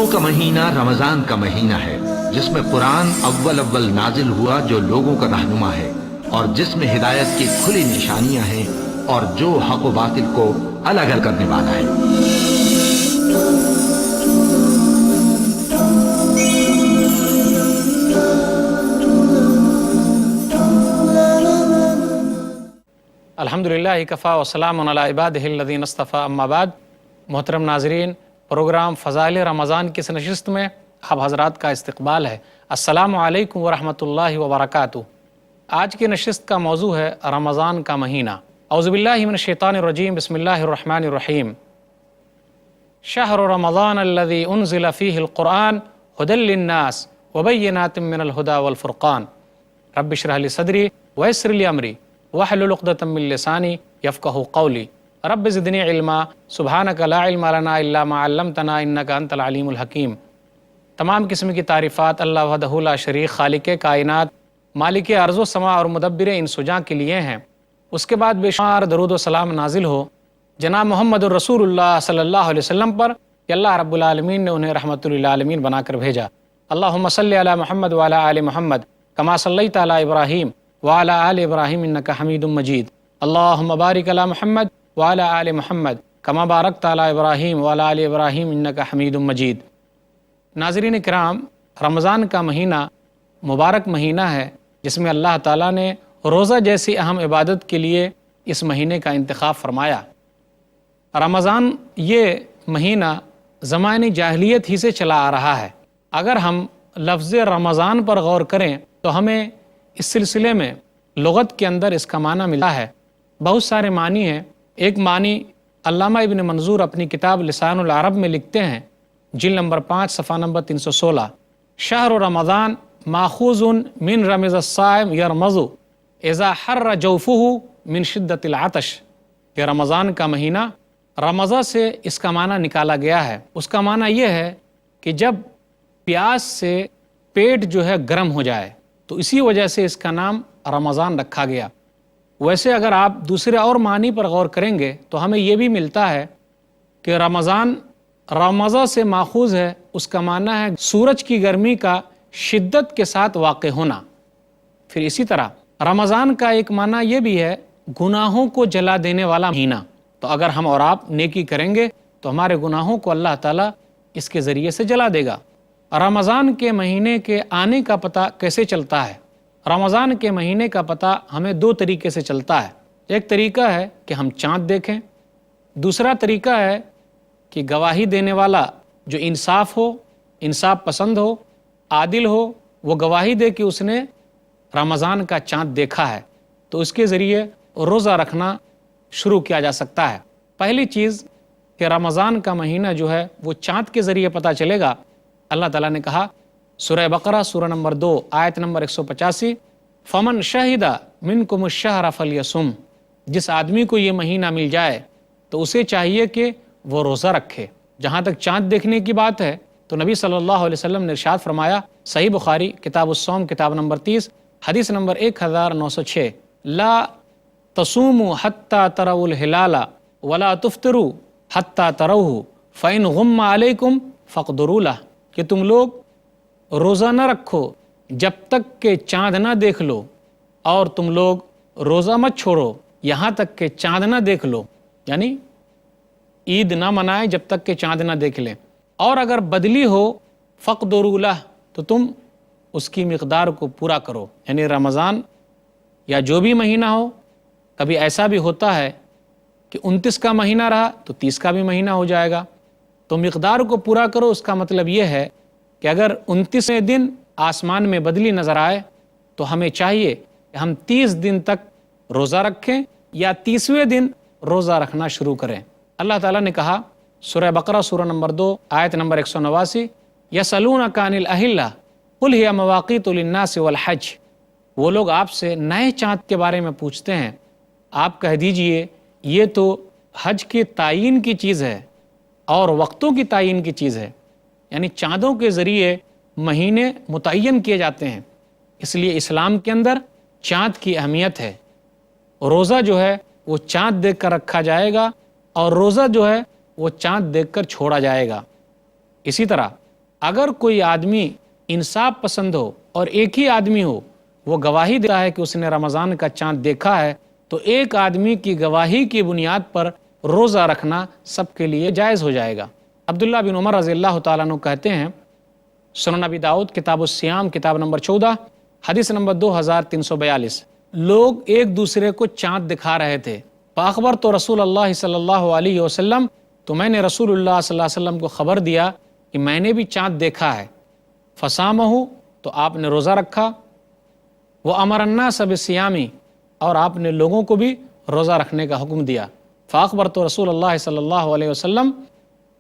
روزوں کا مہینہ رمضان کا مہینہ ہے، جس میں قرآن اول نازل ہوا جو لوگوں کا رہنما ہے، اور جس میں ہدایت کی کھلی نشانیاں ہیں، اور جو حق و باطل کو الگ کرنے والا ہے۔ الحمدللہ کفا وسلام علی عبادہ الذین اصطفیٰ، اما بعد۔ محترم ناظرین، پروگرام فضائل رمضان کی اس نشست میں آپ حضرات کا استقبال ہے۔ السلام علیکم ورحمۃ اللہ وبرکاتہ۔ آج کی نشست کا موضوع ہے رمضان کا مہینہ۔ اعوذ باللہ من الشیطان الرجیم، بسم اللہ الرحمن الرحیم۔ شہر رمضان الذی انزل فیہ القرآن ھدی للناس وبینات من الھدی والفرقان، رب اشرح لی صدری ویسر لی امری واحلل عقدۃ من لسانی یفقہوا قولی، رب زدنی علما سبحانک لا علم لنا الا ما علمتنا انک انت العلیم الحکیم۔ تمام قسم کی تعریفات اللہ وحدہ لا شریک، خالق کائنات، مالک ارض و سماء اور مدبر ان سجاں کے لیے ہیں۔ اس کے بعد بے شمار درود و سلام نازل ہو جناب محمد الرسول اللہ صلی اللہ علیہ وسلم پر کہ اللہ رب العالمین نے انہیں رحمت للعالمین بنا کر بھیجا۔ اللہم صلی علی محمد وعلی آل محمد کما صلیت علی ابراہیم وعلی آل ابراہیم انک حمید مجید۔ اللہم بارک علی محمد وعلی آل محمد کما بارکت علی ابراہیم وعلی آل ابراہیم انک حمید مجید۔ ناظرین کرام، رمضان کا مہینہ مبارک مہینہ ہے جس میں اللہ تعالیٰ نے روزہ جیسی اہم عبادت کے لیے اس مہینے کا انتخاب فرمایا۔ رمضان یہ مہینہ زمانِ جاہلیت ہی سے چلا آ رہا ہے۔ اگر ہم لفظ رمضان پر غور کریں تو ہمیں اس سلسلے میں لغت کے اندر اس کا معنی ملا ہے۔ بہت سارے معنی ہیں۔ ایک معنی علامہ ابن منظور اپنی کتاب لسان العرب میں لکھتے ہیں، جلد نمبر 5 صفحہ نمبر 316، شہر رمضان ماخوذ من رمض الصائم یرمض اذا حر جوفہ من شدت العطش، کہ رمضان کا مہینہ رمضہ سے اس کا معنی نکالا گیا ہے۔ اس کا معنی یہ ہے کہ جب پیاس سے پیٹ جو ہے گرم ہو جائے تو اسی وجہ سے اس کا نام رمضان رکھا گیا۔ ویسے اگر آپ دوسرے اور معنی پر غور کریں گے تو ہمیں یہ بھی ملتا ہے کہ رمضان رمضہ سے ماخوذ ہے، اس کا معنی ہے سورج کی گرمی کا شدت کے ساتھ واقع ہونا۔ پھر اسی طرح رمضان کا ایک معنی یہ بھی ہے گناہوں کو جلا دینے والا مہینہ۔ تو اگر ہم اور آپ نیکی کریں گے تو ہمارے گناہوں کو اللہ تعالیٰ اس کے ذریعے سے جلا دے گا۔ رمضان کے مہینے کے آنے کا پتہ کیسے چلتا ہے؟ رمضان کے مہینے کا پتہ ہمیں دو طریقے سے چلتا ہے۔ ایک طریقہ ہے کہ ہم چاند دیکھیں، دوسرا طریقہ ہے کہ گواہی دینے والا جو انصاف ہو، انصاف پسند ہو، عادل ہو، وہ گواہی دے کہ اس نے رمضان کا چاند دیکھا ہے، تو اس کے ذریعے روزہ رکھنا شروع کیا جا سکتا ہے۔ پہلی چیز کہ رمضان کا مہینہ جو ہے وہ چاند کے ذریعے پتہ چلے گا۔ اللہ تعالیٰ نے کہا سورہ بقرہ سورہ نمبر 2 آیت نمبر 185، فمن شہد منکم الشہر فلیصم، جس آدمی کو یہ مہینہ مل جائے تو اسے چاہیے کہ وہ روزہ رکھے۔ جہاں تک چاند دیکھنے کی بات ہے تو نبی صلی اللہ علیہ وسلم نے ارشاد فرمایا، صحیح بخاری کتاب الصوم کتاب نمبر 30 حدیث نمبر 1906، لا تصوموا حتی تروا الہلال ولا تفطروا حتی تروہ فإن غم علیکم فاقدروا لہ، کہ تم لوگ روزہ نہ رکھو جب تک کہ چاند نہ دیکھ لو، اور تم لوگ روزہ مت چھوڑو یہاں تک کہ چاند نہ دیکھ لو، یعنی عید نہ منائے جب تک کہ چاند نہ دیکھ لیں، اور اگر بدلی ہو فاقدروا لہ تو تم اس کی مقدار کو پورا کرو۔ یعنی رمضان یا جو بھی مہینہ ہو، کبھی ایسا بھی ہوتا ہے کہ 29 کا مہینہ رہا تو 30 کا بھی مہینہ ہو جائے گا، تو مقدار کو پورا کرو۔ اس کا مطلب یہ ہے کہ اگر 29ویں دن آسمان میں بدلی نظر آئے تو ہمیں چاہیے کہ ہم 30 دن تک روزہ رکھیں یا 30ویں دن روزہ رکھنا شروع کریں۔ اللہ تعالیٰ نے کہا سورہ بقرہ سورہ نمبر 2 آیت نمبر 189، یسألونک عن الأہلہ قل ہی مواقیت للناس والحج، وہ لوگ آپ سے نئے چاند کے بارے میں پوچھتے ہیں، آپ کہہ دیجئے یہ تو حج کے تعین کی چیز ہے اور وقتوں کی تعین کی چیز ہے، یعنی چاندوں کے ذریعے مہینے متعین کیے جاتے ہیں۔ اس لیے اسلام کے اندر چاند کی اہمیت ہے۔ روزہ جو ہے وہ چاند دیکھ کر رکھا جائے گا اور روزہ جو ہے وہ چاند دیکھ کر چھوڑا جائے گا۔ اسی طرح اگر کوئی آدمی انصاف پسند ہو اور ایک ہی آدمی ہو وہ گواہی دیتا ہے کہ اس نے رمضان کا چاند دیکھا ہے، تو ایک آدمی کی گواہی کی بنیاد پر روزہ رکھنا سب کے لیے جائز ہو جائے گا۔ عبداللہ بن عمر رضی اللہ تعالیٰ عنہ کہتے ہیں، سنن ابی داؤد کتاب الصیام کتاب نمبر 14 حدیث نمبر 2342، لوگ ایک دوسرے کو چاند دکھا رہے تھے، فاخبر تو رسول اللہ صلی اللہ علیہ وسلم، تو میں نے رسول اللہ صلی اللہ علیہ وسلم کو خبر دیا کہ میں نے بھی چاند دیکھا ہے، فصامہ، تو آپ نے روزہ رکھا، وہ امر الناس بالصیام، اور آپ نے لوگوں کو بھی روزہ رکھنے کا حکم دیا، فاخبر تو رسول اللہ صلی اللہ علیہ وسلم،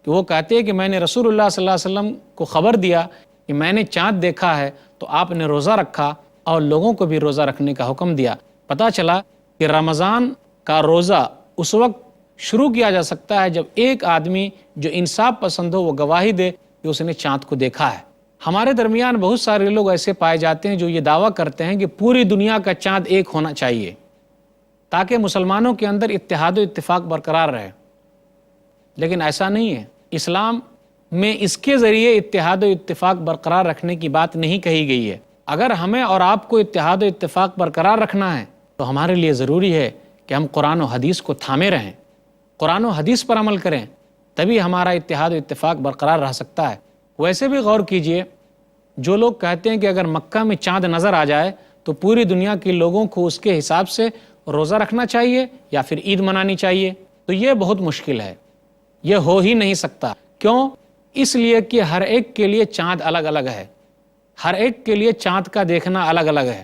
کہ وہ کہتے ہیں کہ میں نے رسول اللہ صلی اللہ علیہ وسلم کو خبر دیا کہ میں نے چاند دیکھا ہے، تو آپ نے روزہ رکھا اور لوگوں کو بھی روزہ رکھنے کا حکم دیا۔ پتہ چلا کہ رمضان کا روزہ اس وقت شروع کیا جا سکتا ہے جب ایک آدمی جو انصاف پسند ہو وہ گواہی دے کہ اس نے چاند کو دیکھا ہے۔ ہمارے درمیان بہت سارے لوگ ایسے پائے جاتے ہیں جو یہ دعویٰ کرتے ہیں کہ پوری دنیا کا چاند ایک ہونا چاہیے تاکہ مسلمانوں کے اندر اتحاد و اتفاق برقرار رہے، لیکن ایسا نہیں ہے۔ اسلام میں اس کے ذریعے اتحاد و اتفاق برقرار رکھنے کی بات نہیں کہی گئی ہے۔ اگر ہمیں اور آپ کو اتحاد و اتفاق برقرار رکھنا ہے تو ہمارے لیے ضروری ہے کہ ہم قرآن و حدیث کو تھامے رہیں، قرآن و حدیث پر عمل کریں، تبھی ہمارا اتحاد و اتفاق برقرار رہ سکتا ہے۔ ویسے بھی غور کیجئے، جو لوگ کہتے ہیں کہ اگر مکہ میں چاند نظر آ جائے تو پوری دنیا کے لوگوں کو اس کے حساب سے روزہ رکھنا چاہیے یا پھر عید منانی چاہیے، تو یہ بہت مشکل ہے، یہ ہو ہی نہیں سکتا۔ کیوں؟ اس لیے کہ ہر ایک کے لیے چاند الگ الگ ہے، ہر ایک کے لیے چاند کا دیکھنا الگ الگ ہے۔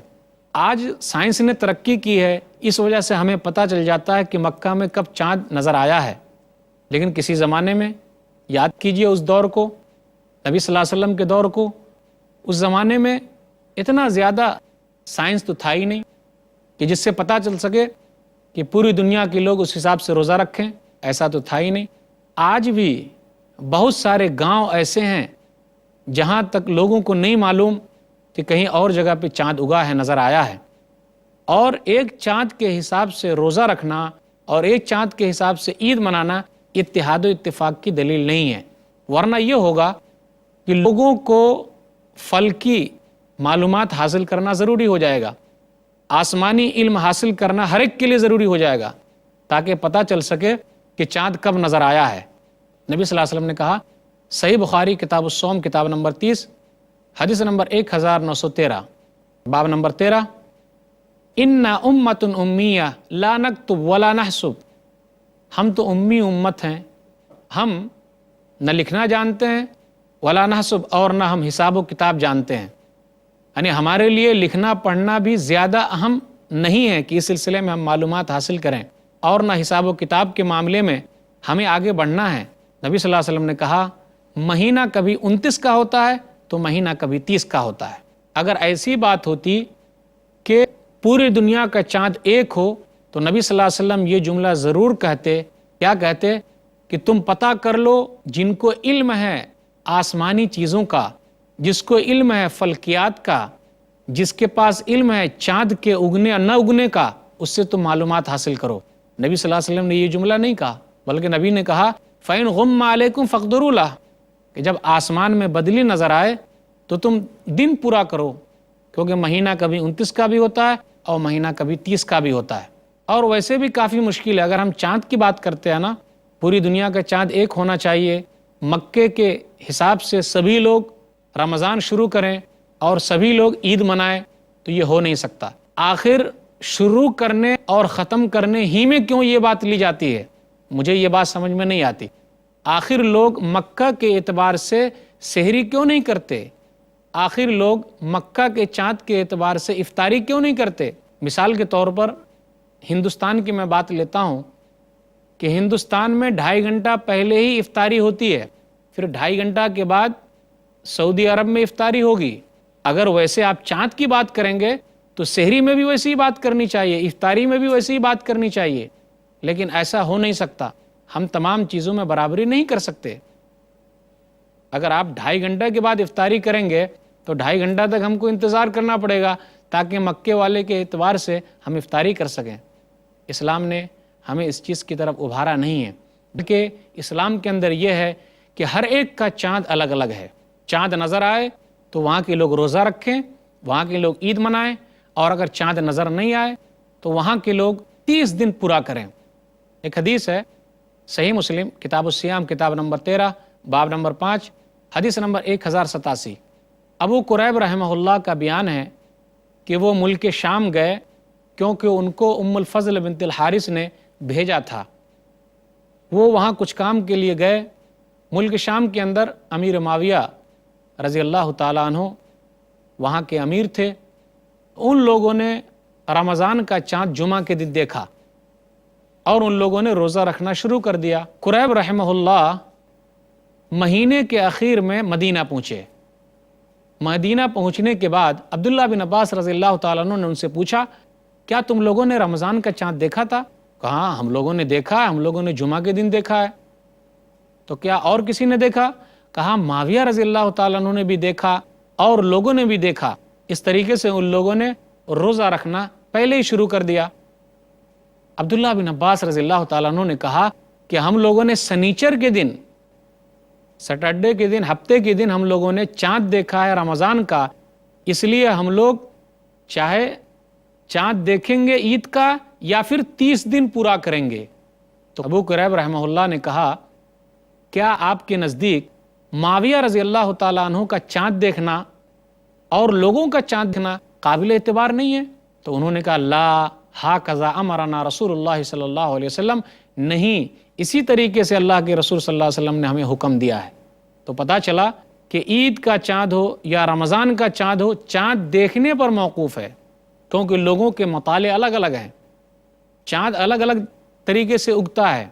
آج سائنس نے ترقی کی ہے، اس وجہ سے ہمیں پتہ چل جاتا ہے کہ مکہ میں کب چاند نظر آیا ہے، لیکن کسی زمانے میں یاد کیجئے اس دور کو، نبی صلی اللہ علیہ وسلم کے دور کو، اس زمانے میں اتنا زیادہ سائنس تو تھا ہی نہیں کہ جس سے پتہ چل سکے کہ پوری دنیا کے لوگ اس حساب سے روزہ رکھیں، ایسا تو تھا ہی نہیں۔ آج بھی بہت سارے گاؤں ایسے ہیں جہاں تک لوگوں کو نہیں معلوم کہ کہیں اور جگہ پہ چاند اگا ہے، نظر آیا ہے، اور ایک چاند کے حساب سے روزہ رکھنا اور ایک چاند کے حساب سے عید منانا اتحاد و اتفاق کی دلیل نہیں ہے، ورنہ یہ ہوگا کہ لوگوں کو فلکی معلومات حاصل کرنا ضروری ہو جائے گا، آسمانی علم حاصل کرنا ہر ایک کے لیے ضروری ہو جائے گا تاکہ پتہ چل سکے کہ چاند کب نظر آیا ہے۔ نبی صلی اللہ علیہ وسلم نے کہا، صحیح بخاری کتاب الصوم کتاب نمبر 30 حدیث نمبر 1913 باب نمبر 13، اِنَّا أُمَّةٌ أُمِّيَّةٌ لَا نَكْتُبُ وَلَا نَحْسُبُ، ہم تو امی امت ہیں، ہم نہ لکھنا جانتے ہیں ولا نحسب، اور نہ ہم حساب و کتاب جانتے ہیں، یعنی ہمارے لیے لکھنا پڑھنا بھی زیادہ اہم نہیں ہے کہ اس سلسلے میں ہم معلومات حاصل کریں، اور نہ حساب و کتاب کے معاملے میں ہمیں آگے بڑھنا ہے۔ نبی صلی اللہ علیہ وسلم نے کہا، مہینہ کبھی 29 کا ہوتا ہے تو مہینہ کبھی 30 کا ہوتا ہے۔ اگر ایسی بات ہوتی کہ پوری دنیا کا چاند ایک ہو تو نبی صلی اللہ علیہ وسلم یہ جملہ ضرور کہتے، کیا کہتے؟ کہ تم پتہ کر لو جن کو علم ہے آسمانی چیزوں کا، جس کو علم ہے فلکیات کا، جس کے پاس علم ہے چاند کے اگنے اور نہ اگنے کا، اس سے تم معلومات حاصل کرو۔ نبی صلی اللہ علیہ وسلم نے یہ جملہ نہیں کہا، بلکہ نبی نے کہا، فَإِنْ غُمَّ عَلَيْكُمْ فَاقْدُرُوا لَهُ، کہ جب آسمان میں بدلی نظر آئے تو تم دن پورا کرو، کیونکہ مہینہ کبھی 29 کا بھی ہوتا ہے اور مہینہ کبھی 30 کا بھی ہوتا ہے۔ اور ویسے بھی کافی مشکل ہے، اگر ہم چاند کی بات کرتے ہیں نا، پوری دنیا کا چاند ایک ہونا چاہیے، مکے کے حساب سے سبھی لوگ رمضان شروع کریں اور سبھی لوگ عید منائیں، تو یہ ہو نہیں سکتا۔ آخر شروع کرنے اور ختم کرنے ہی میں کیوں یہ بات لی جاتی ہے؟ مجھے یہ بات سمجھ میں نہیں آتی۔ آخر لوگ مکہ کے اعتبار سے سحری کیوں نہیں کرتے؟ آخر لوگ مکہ کے چاند کے اعتبار سے افطاری کیوں نہیں کرتے؟ مثال کے طور پر ہندوستان کی میں بات لیتا ہوں کہ ہندوستان میں 2.5 گھنٹہ پہلے ہی افطاری ہوتی ہے، پھر 2.5 گھنٹہ کے بعد سعودی عرب میں افطاری ہوگی۔ اگر ویسے آپ چاند کی بات کریں گے تو سحری میں بھی ویسی ہی بات کرنی چاہیے، افطاری میں بھی ویسی ہی بات کرنی چاہیے، لیکن ایسا ہو نہیں سکتا۔ ہم تمام چیزوں میں برابری نہیں کر سکتے۔ اگر آپ 2.5 گھنٹہ کے بعد افطاری کریں گے تو 2.5 گھنٹہ تک ہم کو انتظار کرنا پڑے گا تاکہ مکے والے کے اعتبار سے ہم افطاری کر سکیں۔ اسلام نے ہمیں اس چیز کی طرف ابھارا نہیں ہے، بلکہ اسلام کے اندر یہ ہے کہ ہر ایک کا چاند الگ الگ ہے۔ چاند نظر آئے تو وہاں کے لوگ روزہ رکھیں، وہاں کے لوگ عید منائیں، اور اگر چاند نظر نہیں آئے تو وہاں کے لوگ 30 دن پورا کریں۔ ایک حدیث ہے صحیح مسلم کتاب الصیام کتاب نمبر 13 باب نمبر 5 حدیث نمبر 1087، ابو قریب رحمہ اللہ کا بیان ہے کہ وہ ملک شام گئے کیونکہ ان کو ام الفضل بنت الحارث نے بھیجا تھا۔ وہ وہاں کچھ کام کے لیے گئے۔ ملک شام کے اندر امیر معاویہ رضی اللہ تعالیٰ عنہ وہاں کے امیر تھے۔ ان لوگوں نے رمضان کا چاند جمعہ کے دن دیکھا اور ان لوگوں نے روزہ رکھنا شروع کر دیا۔ قریب رحمہ اللہ مہینے کے اخیر میں مدینہ پہنچے۔ مدینہ پہنچنے کے بعد عبداللہ بن عباس رضی اللہ تعالیٰ عنہ نے ان سے پوچھا، کیا تم لوگوں نے رمضان کا چاند دیکھا تھا؟ کہا ہم لوگوں نے دیکھا ہے، ہم لوگوں نے جمعہ کے دن دیکھا ہے۔ تو کیا اور کسی نے دیکھا؟ کہا معاویہ رضی اللہ تعالیٰ عنہ نے بھی دیکھا اور لوگوں نے بھی دیکھا۔ اس طریقے سے ان لوگوں نے روزہ رکھنا پہلے ہی شروع کر دیا۔ عبداللہ بن عباس رضی اللہ تعالیٰ عنہ نے کہا کہ ہم لوگوں نے سنیچر کے دن، سیٹرڈے کے دن، ہفتے کے دن ہم لوگوں نے چاند دیکھا ہے رمضان کا، اس لیے ہم لوگ چاہے چاند دیکھیں گے عید کا یا پھر 30 دن پورا کریں گے۔ تو ابو قریب رحمہ اللہ نے کہا کیا آپ کے نزدیک معاویہ رضی اللہ تعالیٰ عنہ کا چاند دیکھنا اور لوگوں کا چاند دیکھنا قابل اعتبار نہیں ہے؟ تو انہوں نے کہا لا ہاکذا امرنا رسول اللہ صلی اللہ علیہ وسلم، نہیں، اسی طریقے سے اللہ کے رسول صلی اللہ علیہ وسلم نے ہمیں حکم دیا ہے۔ تو پتہ چلا کہ عید کا چاند ہو یا رمضان کا چاند ہو، چاند دیکھنے پر موقوف ہے، کیونکہ لوگوں کے مطالعے الگ الگ ہیں، چاند الگ الگ طریقے سے اگتا ہے۔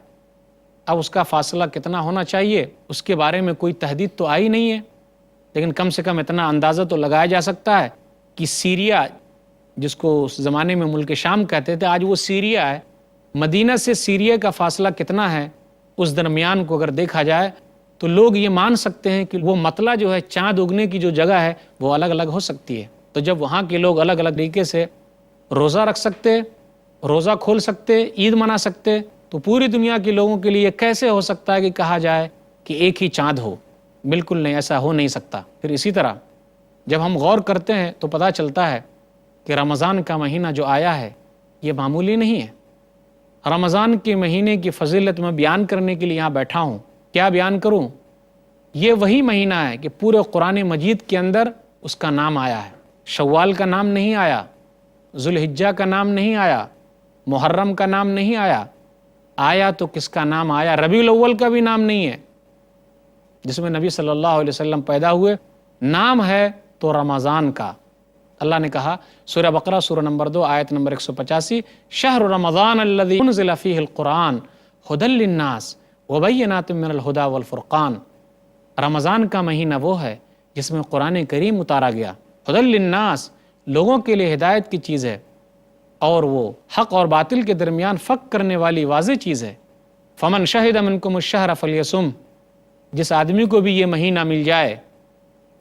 اب اس کا فاصلہ کتنا ہونا چاہیے اس کے بارے میں کوئی تحدید تو آئی نہیں ہے، لیکن کم سے کم اتنا اندازہ تو لگایا جا سکتا ہے کہ سیریا، جس کو اس زمانے میں ملک شام کہتے تھے، آج وہ سیریا ہے، مدینہ سے سیریا کا فاصلہ کتنا ہے، اس درمیان کو اگر دیکھا جائے تو لوگ یہ مان سکتے ہیں کہ وہ مطلع جو ہے چاند اگنے کی جو جگہ ہے وہ الگ الگ ہو سکتی ہے۔ تو جب وہاں کے لوگ الگ الگ طریقے سے روزہ رکھ سکتے، روزہ کھول سکتے، عید منا سکتے، تو پوری دنیا کے لوگوں کے لیے کیسے ہو سکتا ہے کہ کہا جائے کہ ایک ہی چاند ہو؟ بالکل نہیں، ایسا ہو نہیں سکتا۔ پھر اسی طرح جب ہم غور کرتے ہیں تو پتہ چلتا ہے کہ رمضان کا مہینہ جو آیا ہے یہ معمولی نہیں ہے۔ رمضان کے مہینے کی فضیلت میں بیان کرنے کے لیے یہاں بیٹھا ہوں۔ کیا بیان کروں؟ یہ وہی مہینہ ہے کہ پورے قرآن مجید کے اندر اس کا نام آیا ہے۔ شوال کا نام نہیں آیا، ذوالحجہ کا نام نہیں آیا، محرم کا نام نہیں آیا، آیا تو کس کا نام آیا؟ ربیع الاول کا بھی نام نہیں ہے، جس میں نبی صلی اللہ علیہ وسلم پیدا ہوئے، نام ہے تو رمضان کا۔ اللہ نے کہا سورہ بقرہ سورہ نمبر 2 آیت نمبر 185، شہر رمضان الذی انزل فیہ القرآن ھدی للناس وبینات من الھدی والفرقان۔ رمضان کا مہینہ وہ ہے جس میں قرآن کریم اتارا گیا، ھدی للناس، لوگوں کے لیے ہدایت کی چیز ہے، اور وہ حق اور باطل کے درمیان فرق کرنے والی واضح چیز ہے۔ فمن شہد منکم الشہر فلیصم، جس آدمی کو بھی یہ مہینہ مل جائے،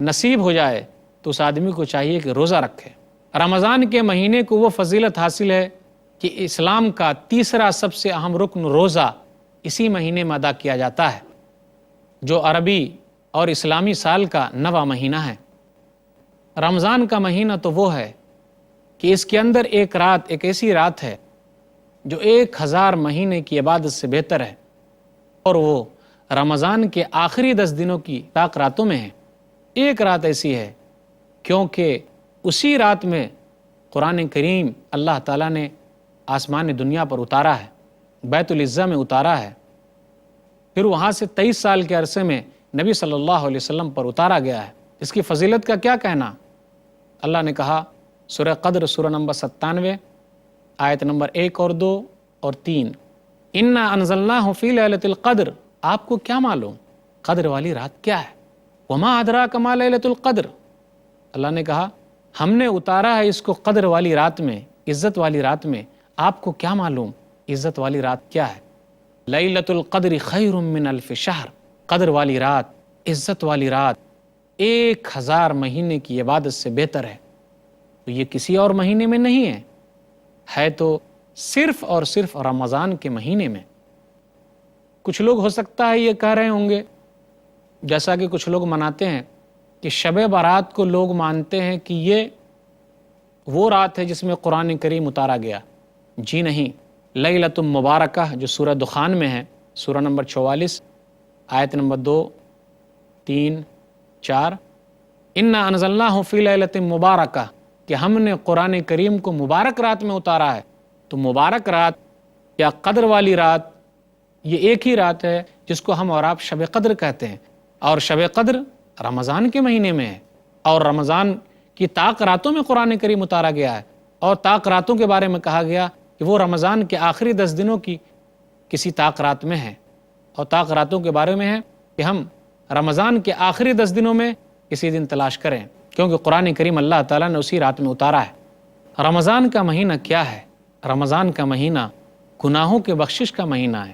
نصیب ہو جائے، تو اس آدمی کو چاہیے کہ روزہ رکھے۔ رمضان کے مہینے کو وہ فضیلت حاصل ہے کہ اسلام کا تیسرا سب سے اہم رکن روزہ اسی مہینے میں ادا کیا جاتا ہے، جو عربی اور اسلامی سال کا 9واں مہینہ ہے۔ رمضان کا مہینہ تو وہ ہے کہ اس کے اندر ایک رات، ایک ایسی رات ہے جو 1000 مہینے کی عبادت سے بہتر ہے، اور وہ رمضان کے آخری 10 دنوں کی طاق راتوں میں ہے۔ ایک رات ایسی ہے کیونکہ اسی رات میں قرآن کریم اللہ تعالیٰ نے آسمان دنیا پر اتارا ہے، بیت العزہ میں اتارا ہے، پھر وہاں سے 23 سال کے عرصے میں نبی صلی اللہ علیہ وسلم پر اتارا گیا ہے۔ اس کی فضیلت کا کیا کہنا؟ اللہ نے کہا سورہ قدر سورہ نمبر 97 آیت نمبر 1 اور 2 اور 3، اِنَّا أَنزَلْنَاهُ فِي لَيْلَةِ الْقَدْرِ، آپ کو کیا معلوم قدر والی رات کیا ہے؟ وَمَا أَدْرَاكَ مَا لَيْلَةُ الْقَدْرِ، اللہ نے کہا ہم نے اتارا ہے اس کو قدر والی رات میں، عزت والی رات میں، آپ کو کیا معلوم عزت والی رات کیا ہے؟ لیلۃ القدر خیر من الف شہر، قدر والی رات، عزت والی رات 1000 مہینے کی عبادت سے بہتر ہے۔ تو یہ کسی اور مہینے میں نہیں ہے تو صرف اور صرف رمضان کے مہینے میں۔ کچھ لوگ ہو سکتا ہے یہ کہہ رہے ہوں گے، جیسا کہ کچھ لوگ مناتے ہیں کہ شب برات کو لوگ مانتے ہیں کہ یہ وہ رات ہے جس میں قرآن کریم اتارا گیا. جی نہیں. لیلۃ مبارکہ جو سورہ دخان میں ہے، سورہ نمبر 44 آیت نمبر 2 3 4، انا انزلناہ فی لیلۃ مبارکہ، کہ ہم نے قرآن کریم کو مبارک رات میں اتارا ہے. تو مبارک رات یا قدر والی رات، یہ ایک ہی رات ہے جس کو ہم اور آپ شب قدر کہتے ہیں. اور شب قدر رمضان کے مہینے میں ہے، اور رمضان کی طاق راتوں میں قرآن کریم اتارا گیا ہے. اور طاق راتوں کے بارے میں کہا گیا کہ وہ رمضان کے آخری 10 دنوں کی کسی طاق رات میں ہے. اور طاق راتوں کے بارے میں ہے کہ ہم رمضان کے آخری 10 دنوں میں کسی دن تلاش کریں، کیونکہ قرآن کریم اللہ تعالیٰ نے اسی رات میں اتارا ہے. رمضان کا مہینہ کیا ہے؟ رمضان کا مہینہ گناہوں کے بخشش کا مہینہ ہے.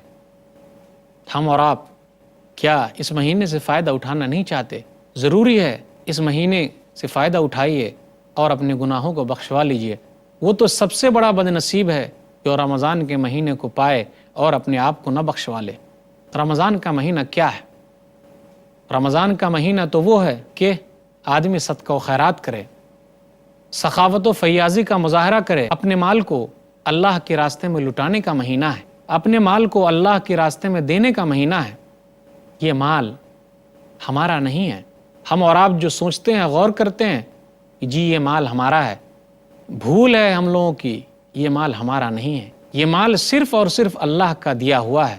ہم اور آپ کیا اس مہینے سے فائدہ اٹھانا نہیں چاہتے؟ ضروری ہے اس مہینے سے فائدہ اٹھائیے اور اپنے گناہوں کو بخشوا لیجئے. وہ تو سب سے بڑا بد نصیب ہے جو رمضان کے مہینے کو پائے اور اپنے آپ کو نہ بخشوا لے. رمضان کا مہینہ کیا ہے؟ رمضان کا مہینہ تو وہ ہے کہ آدمی صدقہ و خیرات کرے، سخاوت و فیاضی کا مظاہرہ کرے، اپنے مال کو اللہ کے راستے میں لٹانے کا مہینہ ہے، اپنے مال کو اللہ کے راستے میں دینے کا مہینہ ہے. یہ مال ہمارا نہیں ہے. ہم اور آپ جو سوچتے ہیں، غور کرتے ہیں کہ جی یہ مال ہمارا ہے، بھول ہے ہم لوگوں کی. یہ مال ہمارا نہیں ہے. یہ مال صرف اور صرف اللہ کا دیا ہوا ہے.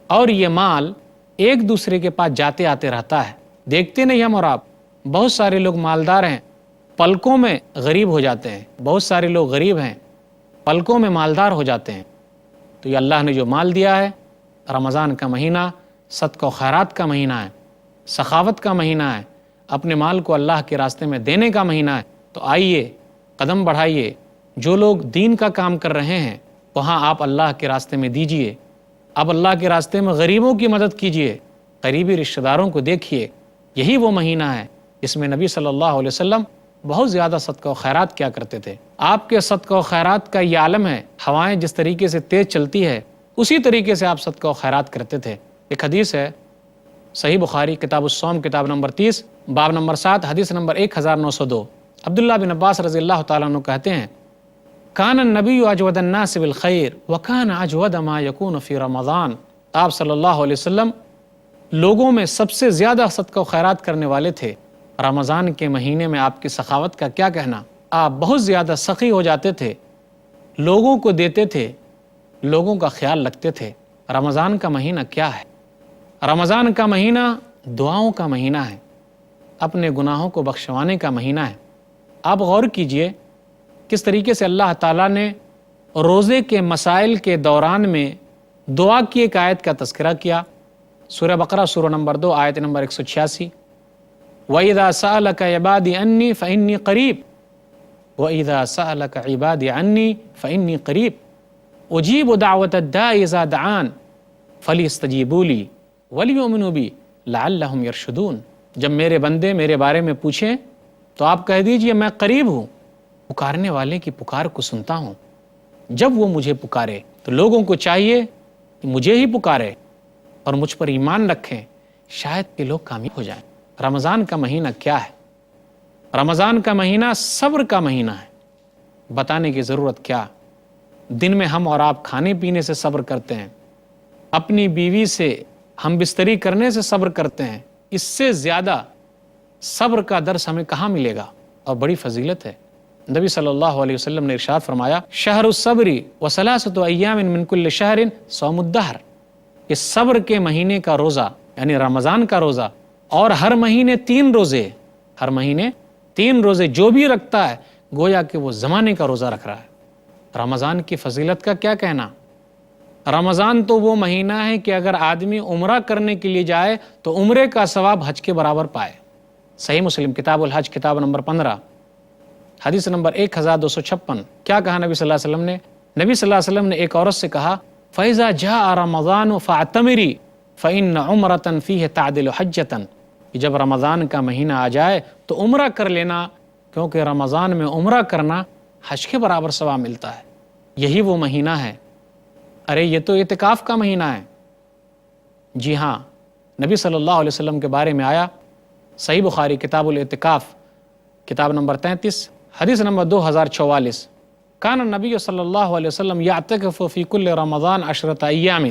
اور یہ مال ایک دوسرے کے پاس جاتے آتے رہتا ہے. دیکھتے نہیں ہم اور آپ، بہت سارے لوگ مالدار ہیں، پلکوں میں غریب ہو جاتے ہیں. بہت سارے لوگ غریب ہیں، پلکوں میں مالدار ہو جاتے ہیں. تو یہ اللہ نے جو مال دیا ہے، رمضان کا مہینہ صدقہ و خیرات کا مہینہ ہے، سخاوت کا مہینہ ہے، اپنے مال کو اللہ کے راستے میں دینے کا مہینہ ہے. تو آئیے قدم بڑھائیے. جو لوگ دین کا کام کر رہے ہیں وہاں آپ اللہ کے راستے میں دیجئے. آپ اللہ کے راستے میں غریبوں کی مدد کیجئے، قریبی رشتہ داروں کو دیکھیے. یہی وہ مہینہ ہے جس میں نبی صلی اللہ علیہ وسلم بہت زیادہ صدقہ و خیرات کیا کرتے تھے. آپ کے صدقہ و خیرات کا یہ عالم ہے. ہوائیں جس طریقے سے تیز چلتی ہے اسی طریقے سے آپ صدقہ و خیرات کرتے تھے. ایک حدیث ہے صحیح بخاری کتاب الصوم کتاب نمبر 30 باب نمبر 7 حدیث نمبر 1902. عبداللہ بن عباس رضی اللہ تعالیٰ عنہ کہتے ہیں کان النبی اجود الناس بالخیر وکان اجود ما یکون فی رمضان. آپ صلی اللہ علیہ وسلم لوگوں میں سب سے زیادہ صدقہ و خیرات کرنے والے تھے. رمضان کے مہینے میں آپ کی سخاوت کا کیا کہنا. آپ بہت زیادہ سخی ہو جاتے تھے، لوگوں کو دیتے تھے، لوگوں کا خیال رکھتے تھے. رمضان کا مہینہ کیا ہے؟ رمضان کا مہینہ دعاؤں کا مہینہ ہے، اپنے گناہوں کو بخشوانے کا مہینہ ہے. آپ غور کیجئے کس طریقے سے اللہ تعالیٰ نے روزے کے مسائل کے دوران میں دعا کی ایک آیت کا تذکرہ کیا. سورہ بقرہ سورہ نمبر 2 آیت نمبر 186. وَإِذَا سَأَلَكَ عِبَادِي عَنِّي فَإِنِّي قَرِيبٌ وَإِذَا سَأَلَكَ عِبَادِي عَنِّي فَإِنِّي قَرِيبٌ أُجِيبُ دَعْوَةَ الدَّاعِ إِذَا دَعَانِ فَلْيَسْتَجِيبُوا لِي وَلْيُؤْمِنُوا بِي لَعَلَّهُمْ يَرْشُدُونَ. جب میرے بندے میرے بارے میں پوچھیں تو آپ کہہ دیجئے میں قریب ہوں، پکارنے والے کی پکار کو سنتا ہوں. جب وہ مجھے پکارے تو لوگوں کو چاہیے کہ مجھے ہی پکارے اور مجھ پر ایمان رکھیں، شاید کہ لوگ کامیاب ہو جائیں. رمضان کا مہینہ کیا ہے؟ رمضان کا مہینہ صبر کا مہینہ ہے. بتانے کی ضرورت کیا. دن میں ہم اور آپ کھانے پینے سے صبر کرتے ہیں، اپنی بیوی سے ہم بستری کرنے سے صبر کرتے ہیں. اس سے زیادہ صبر کا درس ہمیں کہاں ملے گا؟ اور بڑی فضیلت ہے. نبی صلی اللہ علیہ وسلم نے ارشاد فرمایا شہر الصبر وثلاثۃ ایام من کل شہر صوم الدہر. یہ صبر کے مہینے کا روزہ یعنی رمضان کا روزہ، اور ہر مہینے 3 روزے، ہر مہینے 3 روزے جو بھی رکھتا ہے گویا کہ وہ زمانے کا روزہ رکھ رہا ہے. رمضان کی فضیلت کا کیا کہنا. رمضان تو وہ مہینہ ہے کہ اگر آدمی عمرہ کرنے کے لیے جائے تو عمرے کا ثواب حج کے برابر پائے. صحیح مسلم کتاب الحج کتاب نمبر 15 حدیث نمبر 1256. کیا کہا نبی صلی اللہ علیہ وسلم نے؟ نبی صلی اللہ علیہ وسلم نے ایک عورت سے کہا فَإِذَا جَاءَ رَمَضَانُ فَاعْتَمِرِي فَإِنَّ عُمْرَةً فِيهِ تَعْدِلُ حَجَّةً. کہ جب رمضان کا مہینہ آ جائے تو عمرہ کر لینا، کیونکہ رمضان میں عمرہ کرنا حج کے برابر ثواب ملتا ہے. یہی وہ مہینہ ہے. ارے یہ تو اعتکاف کا مہینہ ہے. جی ہاں، نبی صلی اللہ علیہ وسلم کے بارے میں آیا صحیح بخاری کتاب الاعتکاف کتاب نمبر 33 حدیث نمبر 2044 کان النبی صلی اللہ علیہ وسلم یعتکف فی کل رمضان 10 ایام۔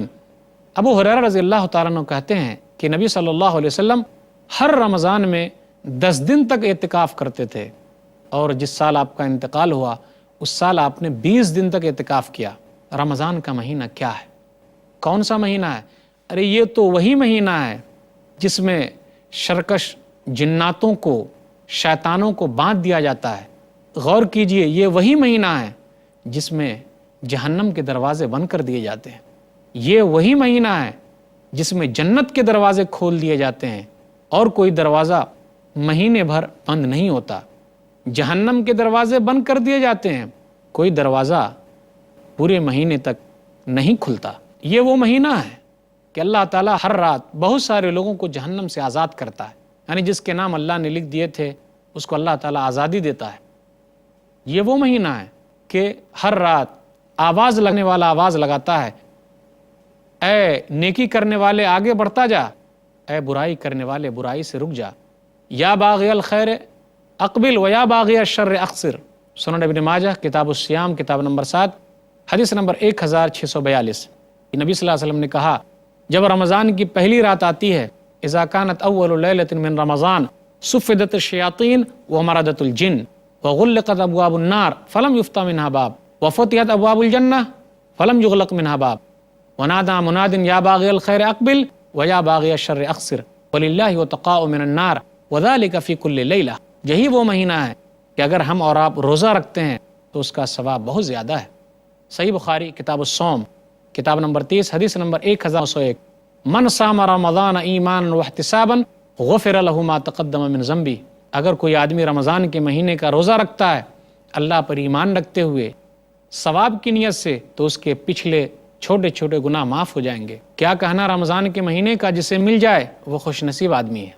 ابو ہریرہ رضی اللہ تعالیٰ عنہ کہتے ہیں کہ نبی صلی اللہ علیہ وسلم ہر رمضان میں 10 دن تک اعتکاف کرتے تھے، اور جس سال آپ کا انتقال ہوا اس سال آپ نے 20 دن تک اعتکاف کیا۔ رمضان کا مہینہ کیا ہے؟ کون سا مہینہ ہے؟ ارے یہ تو وہی مہینہ ہے جس میں شرکش جناتوں کو، شیطانوں کو باندھ دیا جاتا ہے۔ غور کیجئے، یہ وہی مہینہ ہے جس میں جہنم کے دروازے بند کر دیے جاتے ہیں۔ یہ وہی مہینہ ہے جس میں جنت کے دروازے کھول دیے جاتے ہیں، اور کوئی دروازہ مہینے بھر بند نہیں ہوتا۔ جہنم کے دروازے بند کر دیے جاتے ہیں، کوئی دروازہ پورے مہینے تک نہیں کھلتا۔ یہ وہ مہینہ ہے کہ اللہ تعالیٰ ہر رات بہت سارے لوگوں کو جہنم سے آزاد کرتا ہے، یعنی جس کے نام اللہ نے لکھ دیے تھے اس کو اللہ تعالیٰ آزادی دیتا ہے۔ یہ وہ مہینہ ہے کہ ہر رات آواز لگنے والا آواز لگاتا ہے، اے نیکی کرنے والے آگے بڑھتا جا، اے برائی کرنے والے برائی سے رک جا، یا باغی الخیر اقبل و یا باغی الشر اقصر۔ سنن ابن ماجہ کتاب الصیام کتاب نمبر 7 حدیث نمبر 1642۔ نبی صلی اللہ علیہ وسلم نے کہا جب رمضان کی پہلی رات آتی ہے، اذا كانت اول لیلۃ من رمضان صفدت الشیاطین ومردت الجن وغلقت ابواب النار فلم یفتح منها باب وفتحت ابواب الجنہ فلم یغلق منها باب ونادى مناد یا باغی الخیر اقبل ویا باغی الشر اقصر وللہ وتقاء من النار وذلك فی کل لیلہ۔ یہی وہ مہینہ ہے کہ اگر ہم اور آپ روزہ رکھتے ہیں تو اس کا ثواب بہت زیادہ ہے۔ صحیح بخاری کتاب الصوم کتاب نمبر 30 حدیث نمبر 1101 من صام رمضان ایمانا واحتسابا غفر له ما تقدم من ذنبی۔ اگر کوئی آدمی رمضان کے مہینے کا روزہ رکھتا ہے اللہ پر ایمان رکھتے ہوئے ثواب کی نیت سے، تو اس کے پچھلے چھوٹے چھوٹے گناہ معاف ہو جائیں گے۔ کیا کہنا رمضان کے مہینے کا، جسے مل جائے وہ خوش نصیب آدمی ہے۔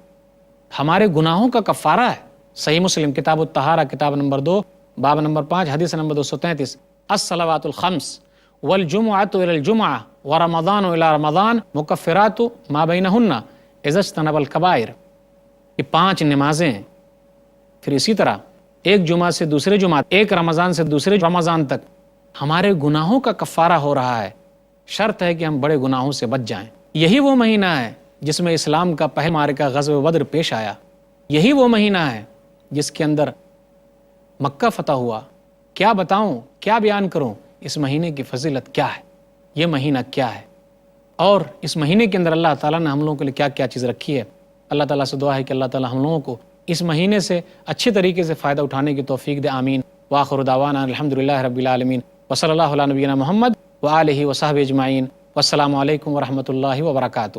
ہمارے گناہوں کا کفارہ ہے۔ صحیح مسلم کتاب الطہارہ کتاب نمبر 2 باب نمبر 5 حدیث نمبر 233 الصلوات الخمس والجمعۃ الی الجمعہ ورمضان الی رمضان مکفرات ما بینہن اذا اجتنب الکبائر۔ یہ 5 نمازیں، پھر اسی طرح ایک جمعہ سے دوسرے جمعہ، ایک رمضان سے دوسرے رمضان تک ہمارے گناہوں کا کفارہ ہو رہا ہے۔ شرط ہے کہ ہم بڑے گناہوں سے بچ جائیں۔ یہی وہ مہینہ ہے جس میں اسلام کا پہلا معرکہ غزوہ بدر پیش آیا۔ یہی وہ مہینہ ہے جس کے اندر مکہ فتح ہوا۔ کیا بتاؤں، کیا بیان کروں، اس مہینے کی فضیلت کیا ہے، یہ مہینہ کیا ہے، اور اس مہینے کے اندر اللہ تعالیٰ نے ہم لوگوں کے لیے کیا کیا چیز رکھی ہے۔ اللہ تعالیٰ سے دعا ہے کہ اللہ تعالیٰ ہم لوگوں کو اس مہینے سے اچھے طریقے سے فائدہ اٹھانے کی توفیق دے، آمین۔ وآخر دعوانا الحمدللہ رب العالمین وصلی اللہ علی نبینا محمد وآلہ وصحبہ اجمعین، والسلام علیکم ورحمۃ اللہ وبرکاتہ۔